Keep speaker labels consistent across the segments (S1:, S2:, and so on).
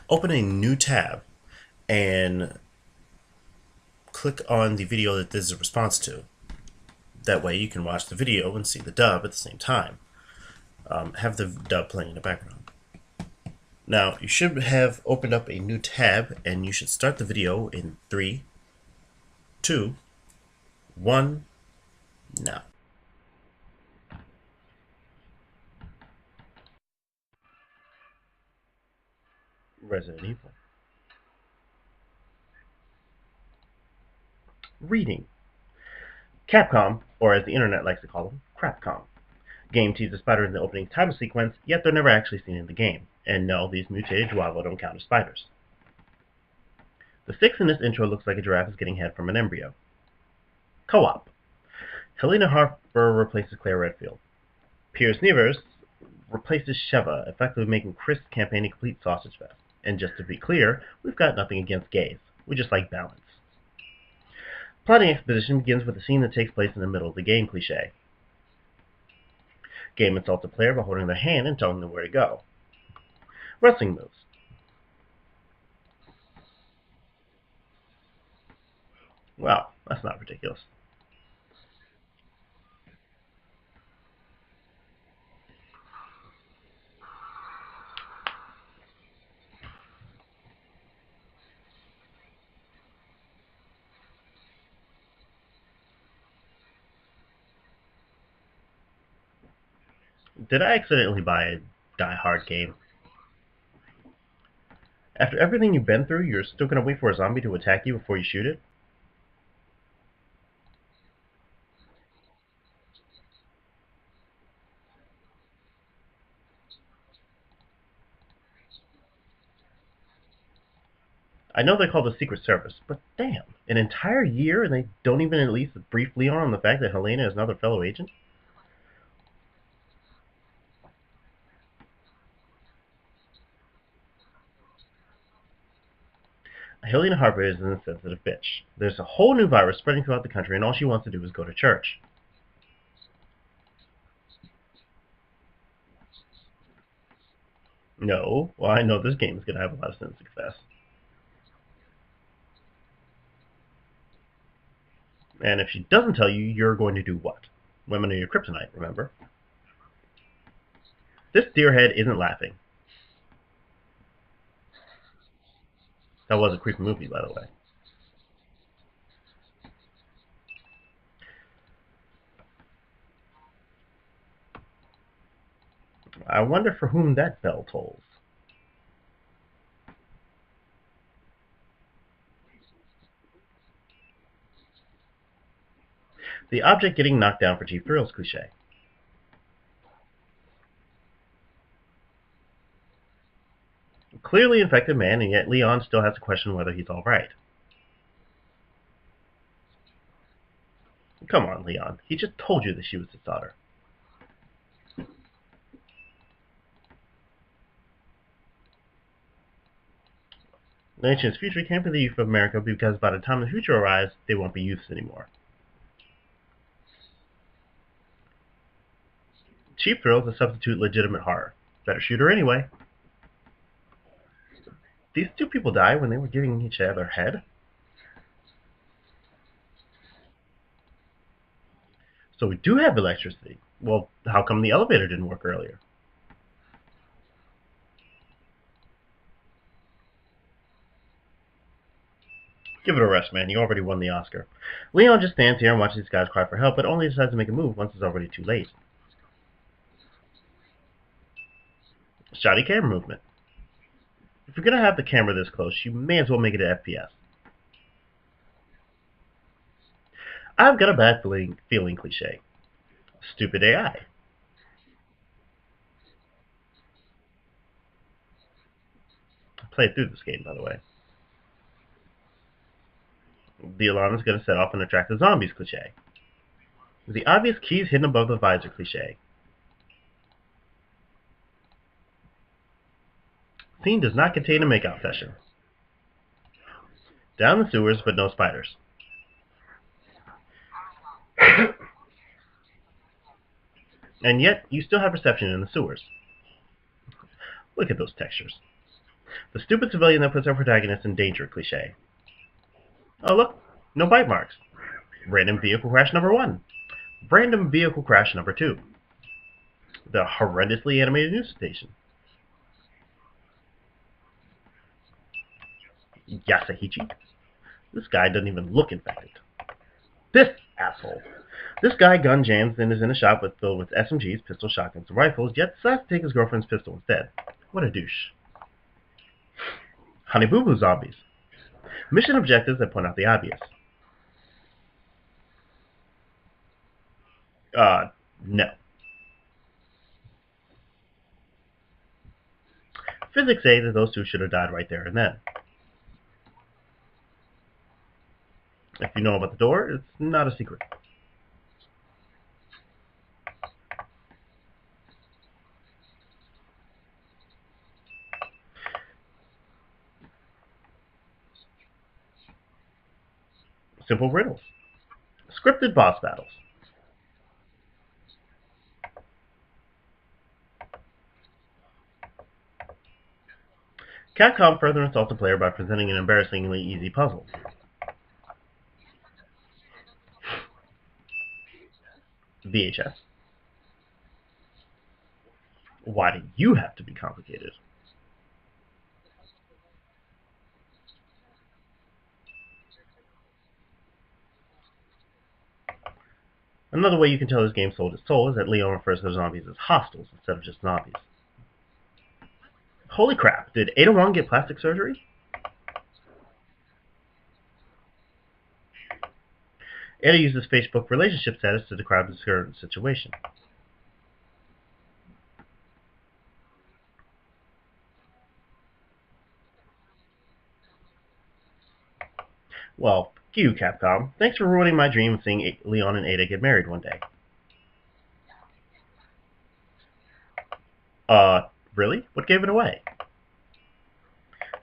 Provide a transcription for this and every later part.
S1: Open a new tab and click on the video that this is a response to. That way you can watch the video and see the dub at the same time. Have the dub playing in the background. Now, you should have opened up a new tab and you should start the video in 3, 2, 1, now. Resident Evil. Reading. Capcom, or as the internet likes to call them, Crapcom. Game teases spiders in the opening title sequence, yet they're never actually seen in the game. And no, these mutated Juavo don't count as spiders. The six in this intro looks like a giraffe is getting head from an embryo. Co-op. Helena Harper replaces Claire Redfield. Pierce Nevers replaces Sheva, effectively making Chris' campaign a complete sausage fest. And just to be clear, we've got nothing against gays. We just like balance. Plotting exposition begins with a scene that takes place in the middle of the game cliché. Game insults a player by holding their hand and telling them where to go. Wrestling moves. Wow, that's not ridiculous. Did I accidentally buy a Die Hard game? After everything you've been through, you're still going to wait for a zombie to attack you before you shoot it? I know they call the Secret Service, but damn, an entire year and they don't even at least brief Leon on the fact that Helena is another fellow agent? Helena Harper is an insensitive bitch. There's a whole new virus spreading throughout the country and all she wants to do is go to church. No, well, I know this game is going to have a lot of sins to confess. And if she doesn't tell you, you're going to do what? Women are your kryptonite, remember? This deerhead isn't laughing. That was a creepy movie, by the way. I wonder for whom that bell tolls. The object getting knocked down for cheap thrills cliche. Clearly infected man, and yet Leon still has to question whether he's alright. Come on, Leon. He just told you that she was his daughter. The Ancient's future can't be the youth of America because by the time the future arrives, they won't be youths anymore. Cheap thrills to substitute legitimate horror. Better shoot her anyway. These two people died when they were giving each other head? So we do have electricity. Well, how come the elevator didn't work earlier? Give it a rest, man. You already won the Oscar. Leon just stands here and watches these guys cry for help, but only decides to make a move once it's already too late. Shoddy camera movement. If you're gonna have the camera this close, you may as well make it an FPS. I've got a bad feeling cliche. Stupid AI. I played through this game, by the way. The alarm is gonna set off and attract the zombies cliche. The obvious keys hidden above the visor cliche. Scene does not contain a makeout session. Down the sewers, but no spiders. And yet, you still have reception in the sewers. Look at those textures. The stupid civilian that puts our protagonist in danger cliché. Oh look, no bite marks. Random vehicle crash number 1. Random vehicle crash number 2. The horrendously animated news station. Yasuhichi. This guy doesn't even look infected. This asshole. This guy gun jams and is in a shop filled with SMGs, pistols, shotguns, and rifles, yet decides to take his girlfriend's pistol instead. What a douche. Honey Boo Boo zombies. Mission objectives that point out the obvious. No. Physics say that those two should have died right there and then. If you know about the door, it's not a secret. Simple riddles. Scripted boss battles. Capcom further insults the player by presenting an embarrassingly easy puzzle. VHS. Why do you have to be complicated? Another way you can tell this game sold its soul is that Leon refers to the zombies as hostiles instead of just zombies. Holy crap, did Ada Wong get plastic surgery? Ada uses Facebook relationship status to describe the current situation. Well, you, Capcom. Thanks for ruining my dream of seeing Leon and Ada get married one day. Really? What gave it away?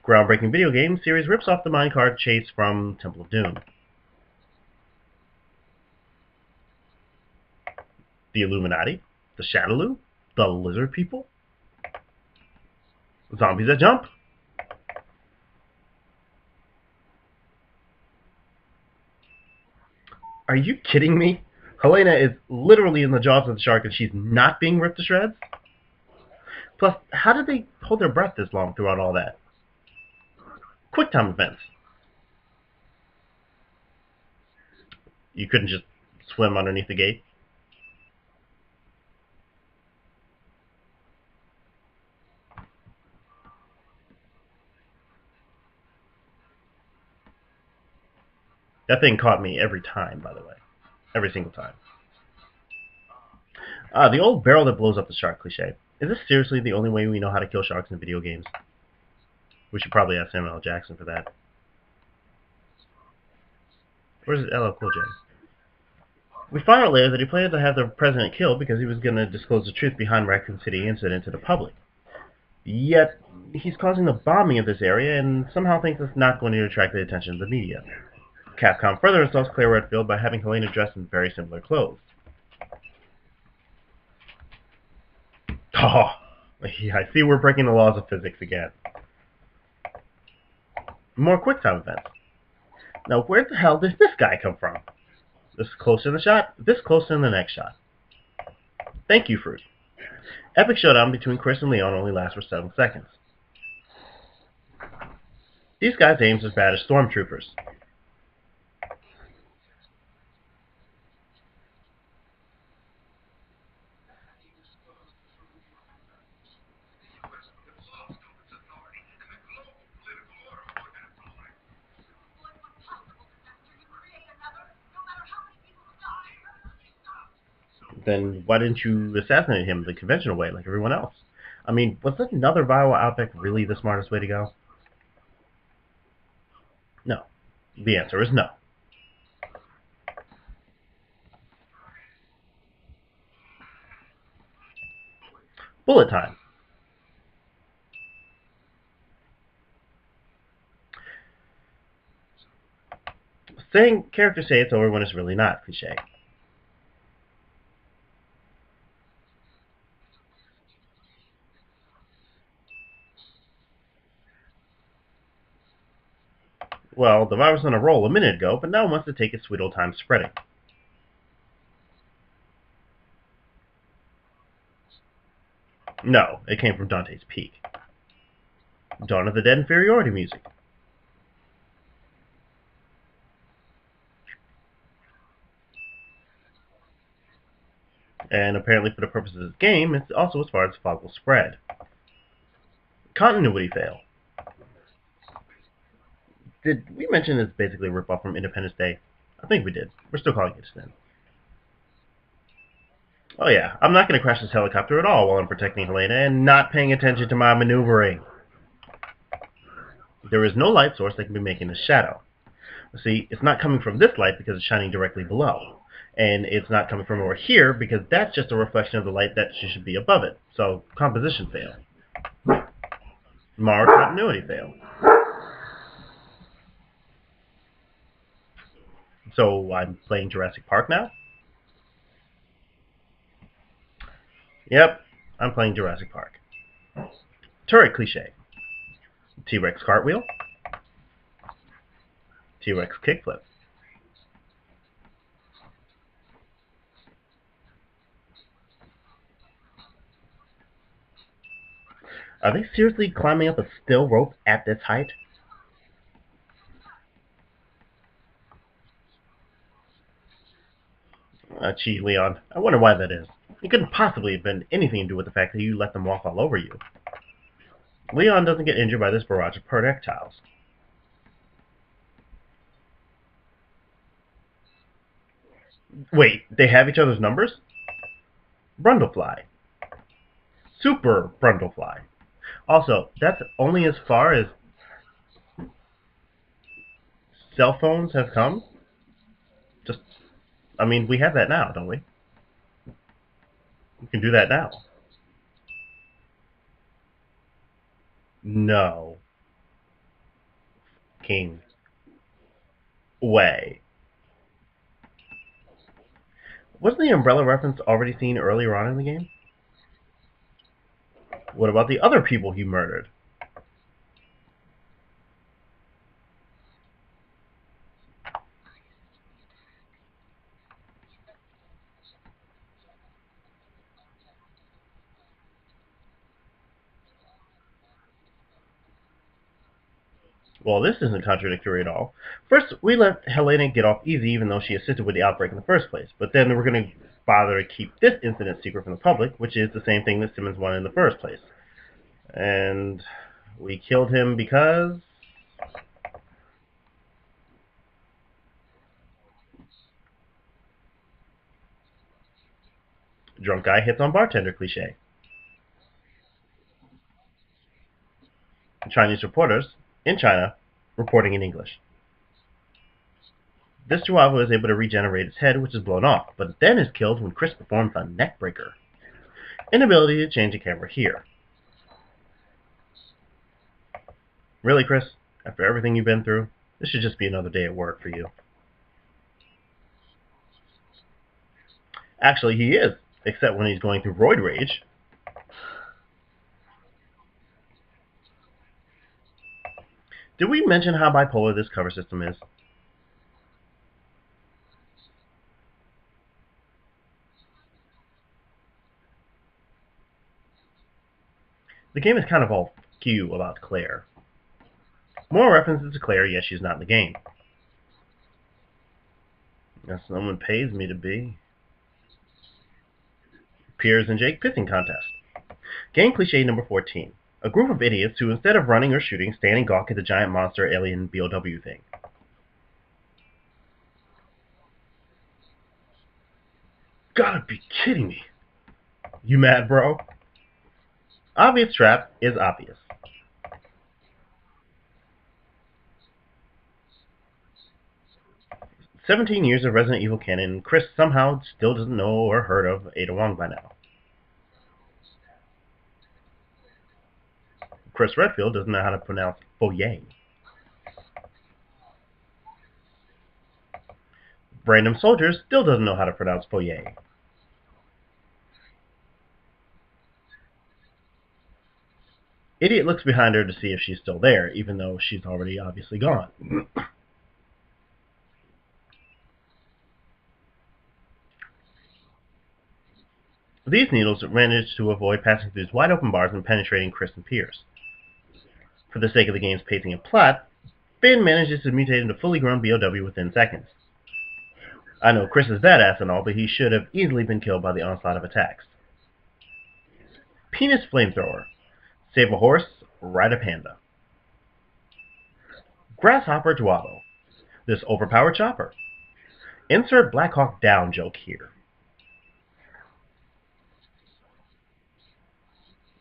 S1: Groundbreaking video game series rips off the minecart chase from Temple of Doom. The Illuminati? The Shadaloo? The Lizard People? Zombies that jump? Are you kidding me? Helena is literally in the jaws of the shark and she's not being ripped to shreds? Plus, how did they hold their breath this long throughout all that? QuickTime events. You couldn't just swim underneath the gate? That thing caught me every time, by the way. Every single time. The old barrel that blows up the shark cliche. Is this seriously the only way we know how to kill sharks in video games? We should probably ask Samuel L. Jackson for that. Where's LL Cool J? We find out later that he planned to have the president killed because he was going to disclose the truth behind Raccoon City incident to the public. Yet, he's causing the bombing of this area and somehow thinks it's not going to attract the attention of the media. Capcom further insults Claire Redfield by having Helena dressed in very similar clothes. Oh, yeah, I see we're breaking the laws of physics again. More QuickTime events. Now, where the hell does this guy come from? This close in the shot, this close in the next shot. Thank you, Fruit. Epic showdown between Chris and Leon only lasts for 7 seconds. These guys aim as bad as stormtroopers. Then why didn't you assassinate him the conventional way like everyone else? I mean, was another viral outbreak really the smartest way to go? No. The answer is no. Bullet time. Saying characters say it's over when it's really not cliche. Well, the virus was on a roll a minute ago, but now it wants to take its sweet old time spreading. No, it came from Dante's Peak. Dawn of the Dead inferiority music. And apparently for the purposes of this game, it's also as far as fog will spread. Continuity fail. Did we mention it's basically a ripoff from Independence Day? I think we did. We're still calling it then. Oh yeah, I'm not going to crash this helicopter at all while I'm protecting Helena and not paying attention to my maneuvering. There is no light source that can be making a shadow. See, it's not coming from this light because it's shining directly below. And it's not coming from over here because that's just a reflection of the light that should be above it. So, composition fail. Mars continuity fail. So, I'm playing Jurassic Park now? Yep, I'm playing Jurassic Park. Turret cliche. T-Rex cartwheel. T-Rex kickflip. Are they seriously climbing up a steel rope at this height? Gee, Leon, I wonder why that is. It couldn't possibly have been anything to do with the fact that you let them walk all over you. Leon doesn't get injured by this barrage of projectiles. Wait, they have each other's numbers? Brundlefly. Super Brundlefly. Also, that's only as far as cell phones have come. Just, I mean, we have that now, don't we? We can do that now. No. King. Way. Wasn't the umbrella reference already seen earlier on in the game? What about the other people he murdered? Well, this isn't contradictory at all. First, we let Helena get off easy even though she assisted with the outbreak in the first place. But then we're going to bother to keep this incident secret from the public, which is the same thing that Simmons wanted in the first place. And we killed him because... drunk guy hits on bartender cliche. Chinese reporters in China reporting in English. This Chihuahua is able to regenerate its head, which is blown off, but then is killed when Chris performs a neck breaker. Inability to change the camera here. Really, Chris? After everything you've been through, this should just be another day at work for you. Actually, he is, except when he's going through roid rage. Did we mention how bipolar this cover system is? The game is kind of all skew about Claire. More references to Claire, yes, she's not in the game. Now someone pays me to be. Piers and Jake pissing contest. Game cliche number 14. A group of idiots who, instead of running or shooting, stand and gawk at the giant monster alien BOW thing. Gotta be kidding me. You mad, bro? Obvious trap is obvious. "17 years of Resident Evil canon, Chris somehow still doesn't know or heard of Ada Wong by now. Chris Redfield doesn't know how to pronounce Foyer. Random Soldier still doesn't know how to pronounce Foyer. Idiot looks behind her to see if she's still there, even though she's already obviously gone. These needles manage to avoid passing through wide open bars and penetrating Chris and Piers. For the sake of the game's pacing and plot, Finn manages to mutate into fully grown BOW within seconds. I know Chris is badass and all, but he should have easily been killed by the onslaught of attacks. Penis flamethrower. Save a horse, ride a panda. Grasshopper Dwabo. This overpowered chopper. Insert Black Hawk Down joke here.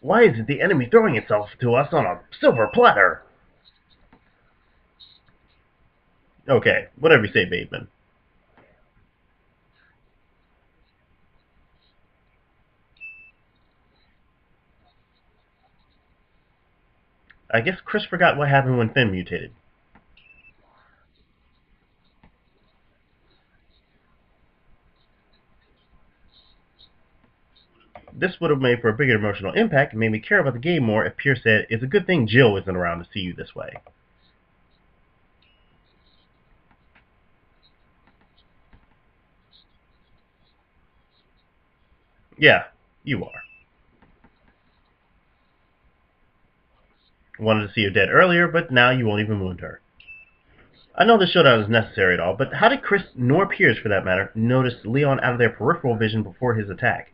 S1: Why isn't the enemy throwing itself to us on a silver platter? Okay, whatever you say, Bateman. I guess Chris forgot what happened when Finn mutated. This would have made for a bigger emotional impact and made me care about the game more if Pierce said, "It's a good thing Jill isn't around to see you this way." Yeah, you are. Wanted to see you dead earlier, but now you won't even wound her. I know the showdown is necessary at all, but how did Chris, nor Pierce for that matter, notice Leon out of their peripheral vision before his attack?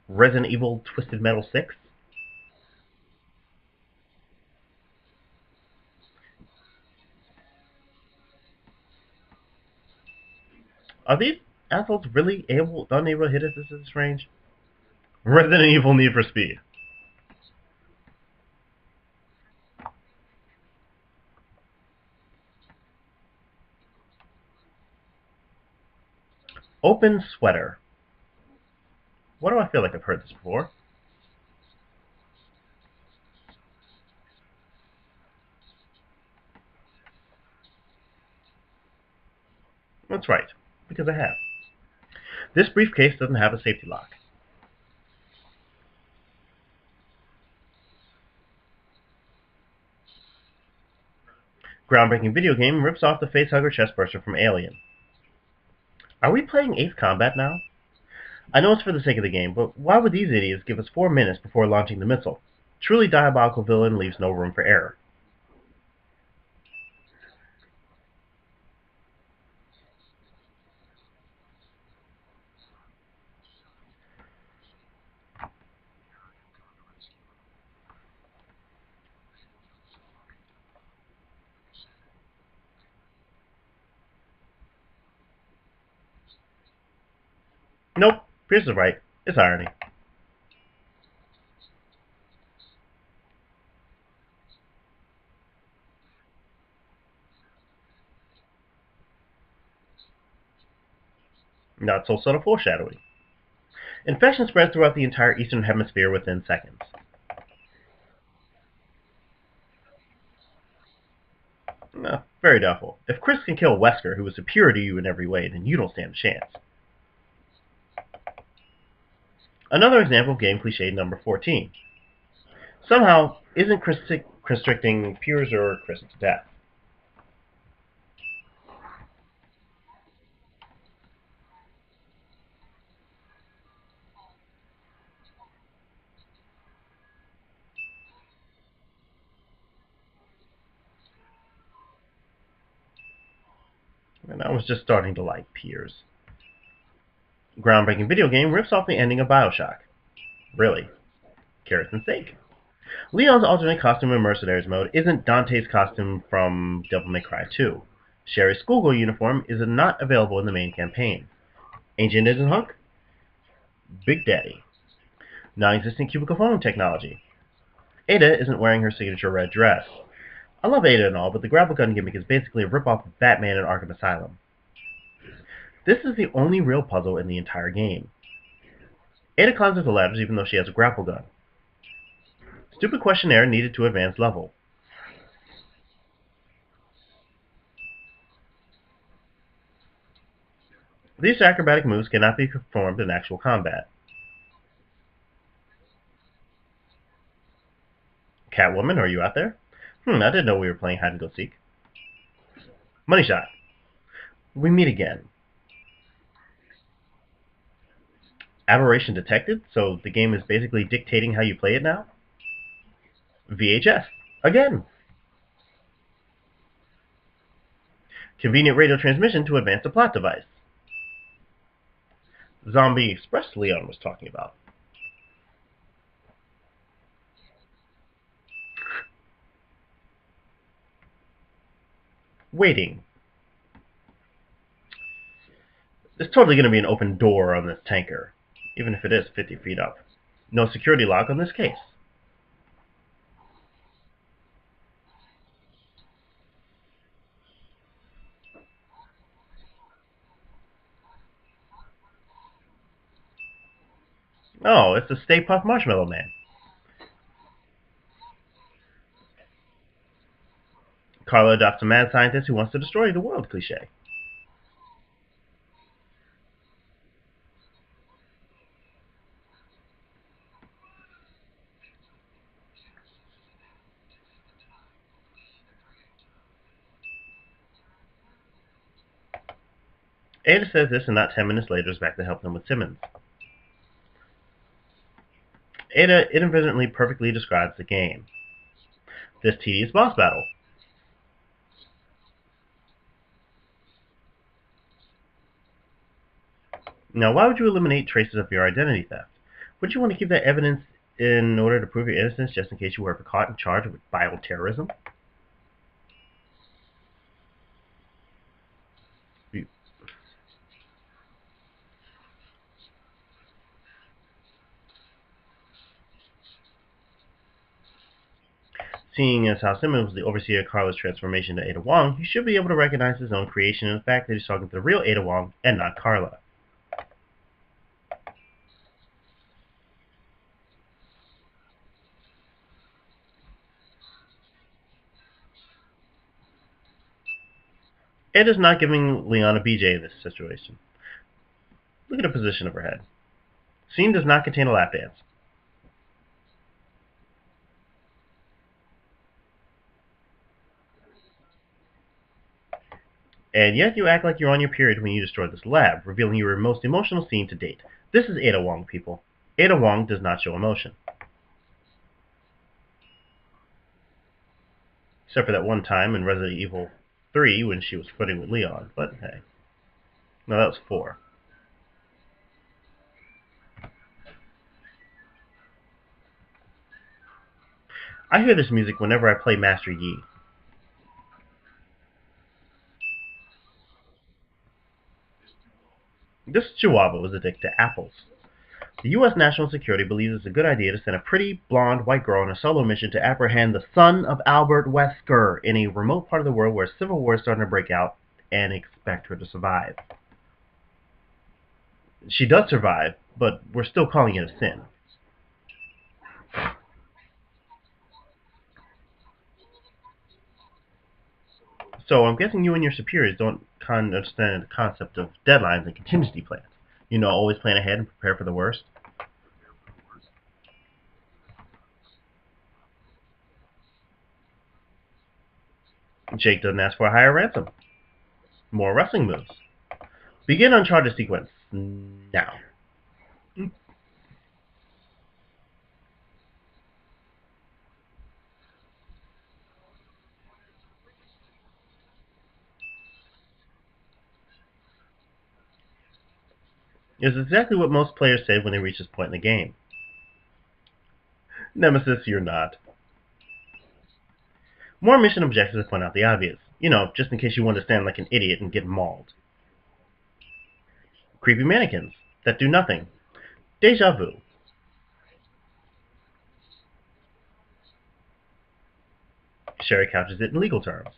S1: Resident Evil Twisted Metal 6? Are these assholes really unable to hit us at this range? Resident Evil Need for Speed. Open Sweater. Why do I feel like I've heard this before? That's right, because I have. This briefcase doesn't have a safety lock. Groundbreaking video game rips off the facehugger chestburster from Alien. Are we playing Ace Combat now? I know it's for the sake of the game, but why would these idiots give us 4 minutes before launching the missile? Truly diabolical villain leaves no room for error. Nope, Pierce is right. It's irony. Not so subtle foreshadowing. Infection spreads throughout the entire eastern hemisphere within seconds. Very doubtful. If Chris can kill Wesker, who is superior to you in every way, then you don't stand a chance. Another example of game cliche number 14. Somehow, isn't Chris constricting Piers or Chris to death? And I was just starting to like Piers. Groundbreaking video game rips off the ending of Bioshock. Really? Carrots and steak. Leon's alternate costume in Mercenaries mode isn't Dante's costume from Devil May Cry 2. Sherry's schoolgirl uniform is not available in the main campaign. Ancient Isn't Hunk? Big Daddy. Non-existent cubicle phone technology. Ada isn't wearing her signature red dress. I love Ada and all, but the grapple gun gimmick is basically a rip-off of Batman and Arkham Asylum. This is the only real puzzle in the entire game. Ada climbs up the ladders even though she has a grapple gun. Stupid questionnaire needed to advance level. These acrobatic moves cannot be performed in actual combat. Catwoman, are you out there? I didn't know we were playing hide and go seek. Money shot. We meet again. Aberration detected, so the game is basically dictating how you play it now? VHS. Again. Convenient radio transmission to advance the plot device. Zombie Express Leon was talking about. Waiting. There's totally going to be an open door on this tanker, even if it is 50 feet up. No security lock on this case. Oh, it's the Stay Puft Marshmallow Man. Carla adopts a mad scientist who wants to destroy the world cliche. Ada says this, and not 10 minutes later is back to help them with Simmons. Ada inadvertently perfectly describes the game. This tedious boss battle. Now, why would you eliminate traces of your identity theft? Would you want to keep that evidence in order to prove your innocence just in case you were ever caught and charged with bioterrorism? Seeing as how Simmons was the overseer of Carla's transformation to Ada Wong, he should be able to recognize his own creation and the fact that he's talking to the real Ada Wong and not Carla. Ada's not giving Leon a BJ in this situation. Look at the position of her head. Scene does not contain a lap dance. And yet you act like you're on your period when you destroy this lab, revealing your most emotional scene to date. This is Ada Wong, people. Ada Wong does not show emotion. Except for that one time in Resident Evil 3 when she was flirting with Leon, but hey. No, that was 4. I hear this music whenever I play Master Yi. This Chihuahua was addicted to apples. The U.S. National Security believes it's a good idea to send a pretty, blonde, white girl on a solo mission to apprehend the son of Albert Wesker in a remote part of the world where civil war is starting to break out, and expect her to survive. She does survive, but we're still calling it a sin. So I'm guessing you and your superiors don't understand the concept of deadlines and contingency plans. You know, always plan ahead and prepare for the worst. Jake doesn't ask for a higher ransom. More wrestling moves. Begin Uncharted sequence now. It's exactly what most players say when they reach this point in the game. Nemesis, you're not. More mission objectives to point out the obvious. You know, just in case you want to stand like an idiot and get mauled. Creepy mannequins that do nothing. Deja vu. Sherry couches it in legal terms.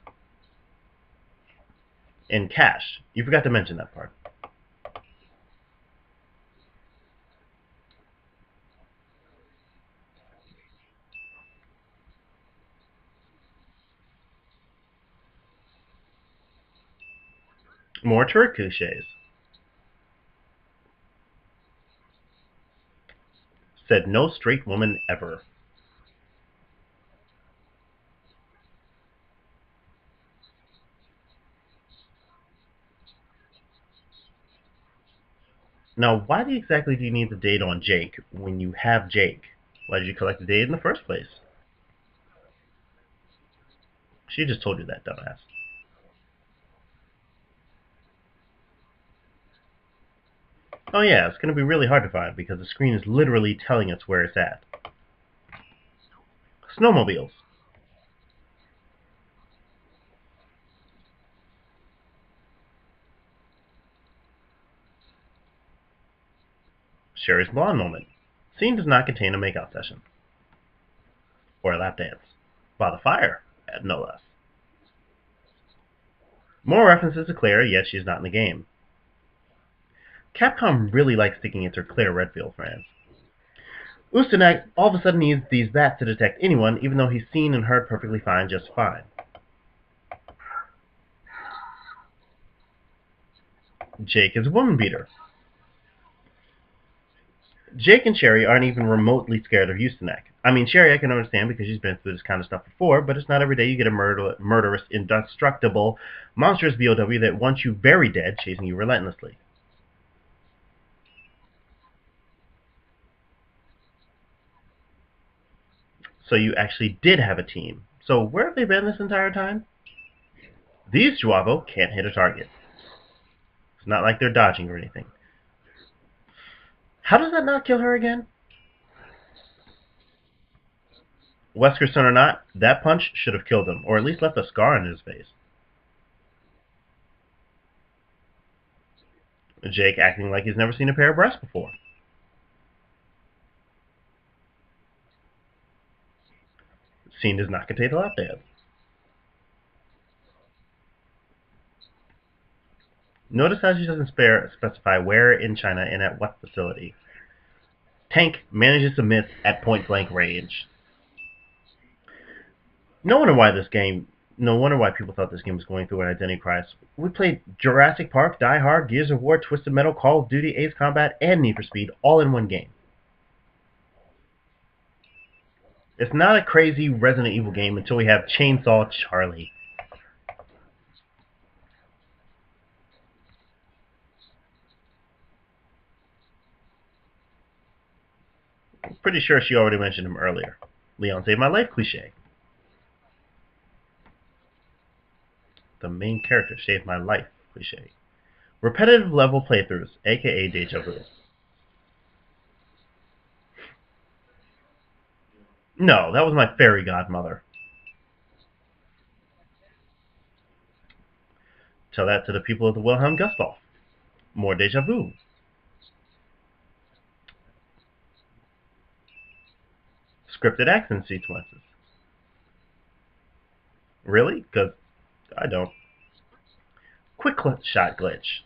S1: In cash. You forgot to mention that part. More turret cliches. Said no straight woman ever. Now, why exactly do you need the data on Jake when you have Jake? Why did you collect the data in the first place? She just told you that, dumbass. Oh yeah, it's going to be really hard to find because the screen is literally telling us where it's at. Snowmobiles. Sherry's blonde moment. Scene does not contain a makeout session. Or a lap dance. By the fire, no less. More references to Claire, yet she is not in the game. Capcom really likes sticking it to Claire Redfield fans. Ustanak all of a sudden needs these bats to detect anyone, even though he's seen and heard perfectly fine just fine. Jake is a woman beater. Jake and Sherry aren't even remotely scared of Ustanak. I mean, Sherry I can understand because she's been through this kind of stuff before, but it's not every day you get a murderous, indestructible, monstrous BOW that wants you very dead, chasing you relentlessly. So you actually did have a team. So where have they been this entire time? These Juavo can't hit a target. It's not like they're dodging or anything. How does that not kill her again? Wesker's son or not, that punch should have killed him, or at least left a scar on his face. Jake acting like he's never seen a pair of breasts before. Scene does not contain a lap dance. Notice how she doesn't specify where in China and at what facility. Tank manages to miss at point blank range. No wonder why people thought this game was going through an identity crisis. We played Jurassic Park, Die Hard, Gears of War, Twisted Metal, Call of Duty, Ace Combat, and Need for Speed all in one game. It's not a crazy Resident Evil game until we have Chainsaw Charlie. Pretty sure she already mentioned him earlier. Leon saved my life cliche. The main character saved my life cliche. Repetitive level playthroughs, aka deja vu. No, that was my fairy godmother. Tell that to the people of the Wilhelm Gustloff. More deja vu. Scripted action sequences. Really? Because I don't. Quick shot glitch.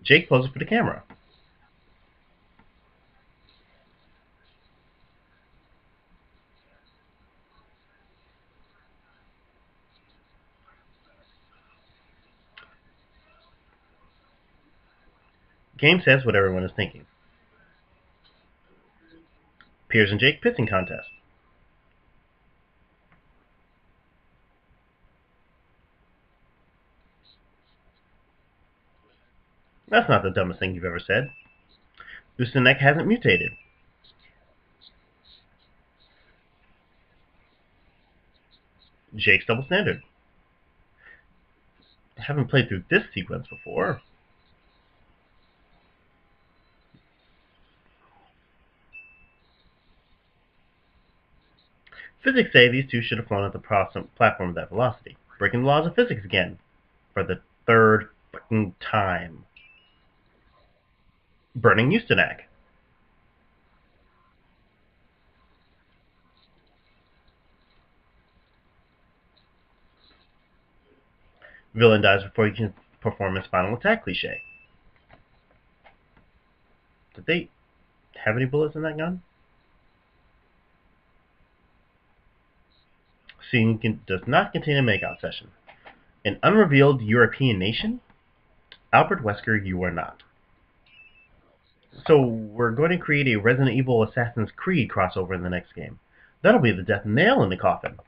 S1: Jake poses for the camera. Game says what everyone is thinking. Piers and Jake pissing contest. That's not the dumbest thing you've ever said. Ustanek hasn't mutated. Jake's double standard. I haven't played through this sequence before. Physics say these two should have flown at the platform at that velocity, breaking the laws of physics again, for the third fucking time. Burning Ustanak. Villain dies before he can perform his final attack cliche. Did they have any bullets in that gun? Scene does not contain a makeout session. An unrevealed European nation? Albert Wesker, you are not. So we're going to create a Resident Evil Assassin's Creed crossover in the next game. That'll be the death nail in the coffin.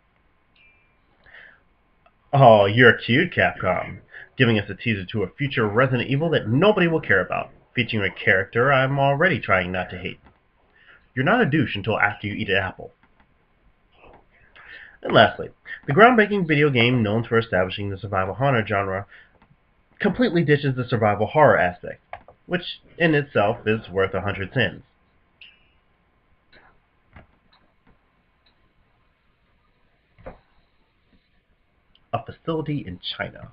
S1: Oh, you're cute, Capcom. giving us a teaser to a future Resident Evil that nobody will care about, featuring a character I'm already trying not to hate. You're not a douche until after you eat an apple. And lastly, the groundbreaking video game known for establishing the survival horror genre completely ditches the survival horror aspect, which in itself is worth 100 sins. A facility in China.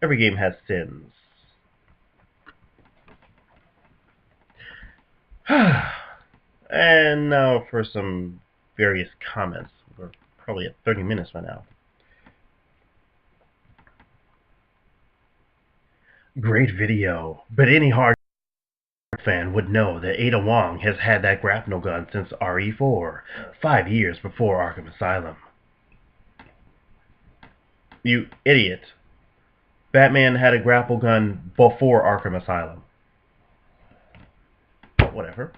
S1: Every game has sins. And now for some various comments. We're probably at 30 minutes by now. Great video, but any hard fan would know that Ada Wong has had that grapnel gun since RE4, 5 years before Arkham Asylum. You idiot. Batman had a grapple gun before Arkham Asylum. But whatever.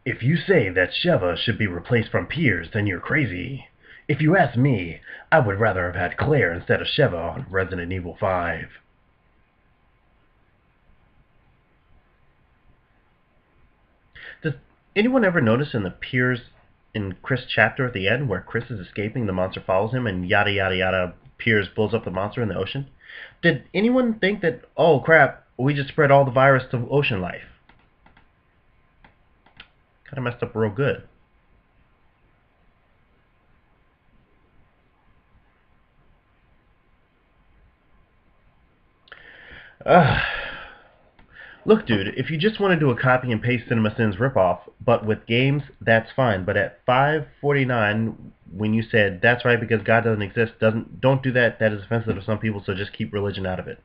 S1: If you say that Sheva should be replaced from Piers, then you're crazy. If you ask me, I would rather have had Claire instead of Sheva on Resident Evil 5. Does anyone ever notice in the Piers in Chris chapter at the end where Chris is escaping, the monster follows him, and yada yada yada, Piers blows up the monster in the ocean? Did anyone think that, oh crap, we just spread all the virus to ocean life? Kind of messed up real good. Look, dude, if you just want to do a copy and paste CinemaSins ripoff, but with games, that's fine. But at 5:49, when you said that's right because God doesn't exist, don't do that. That is offensive to some people. So just keep religion out of it.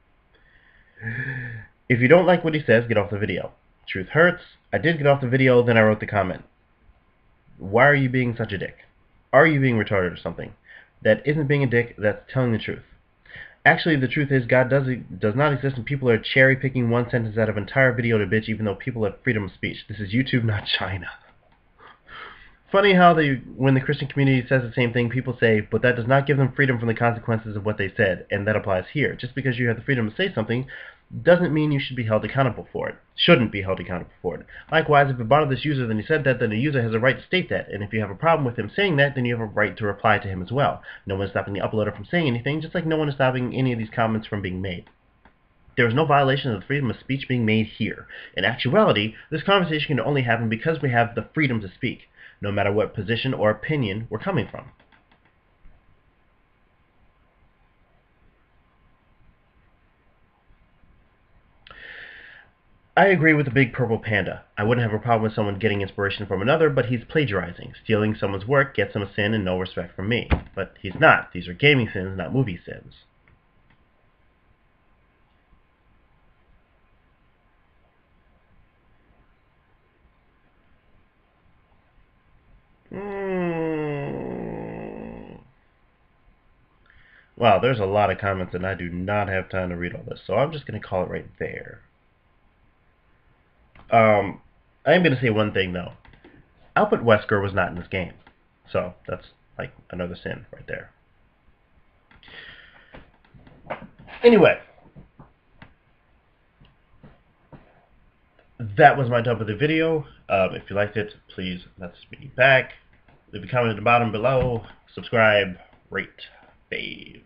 S1: If you don't like what he says, get off the video. Truth hurts. I did get off the video, then I wrote the comment. Why are you being such a dick? Are you being retarded or something? That isn't being a dick. That's telling the truth. Actually, the truth is God does not exist, and people are cherry-picking one sentence out of an entire video to bitch, even though people have freedom of speech. This is YouTube, not China. Funny how when the Christian community says the same thing, people say, but that does not give them freedom from the consequences of what they said, and that applies here. Just because you have the freedom to say something doesn't mean you should be held accountable for it. Shouldn't be held accountable for it. Likewise, if it bothered this user, then he said that, then the user has a right to state that. And if you have a problem with him saying that, then you have a right to reply to him as well. No one is stopping the uploader from saying anything, just like no one is stopping any of these comments from being made. There is no violation of the freedom of speech being made here. In actuality, this conversation can only happen because we have the freedom to speak, no matter what position or opinion we're coming from. I agree with the big purple panda. I wouldn't have a problem with someone getting inspiration from another, but he's plagiarizing. Stealing someone's work gets him a sin and no respect from me. But he's not. These are gaming sins, not movie sins. Wow, there's a lot of comments and I do not have time to read all this, so I'm just going to call it right there. I am going to say one thing, though. Albert Wesker was not in this game. So, that's like another sin right there. Anyway. That was my dub of the video. If you liked it, please message me back. Leave a comment at the bottom below. Subscribe, rate, fave.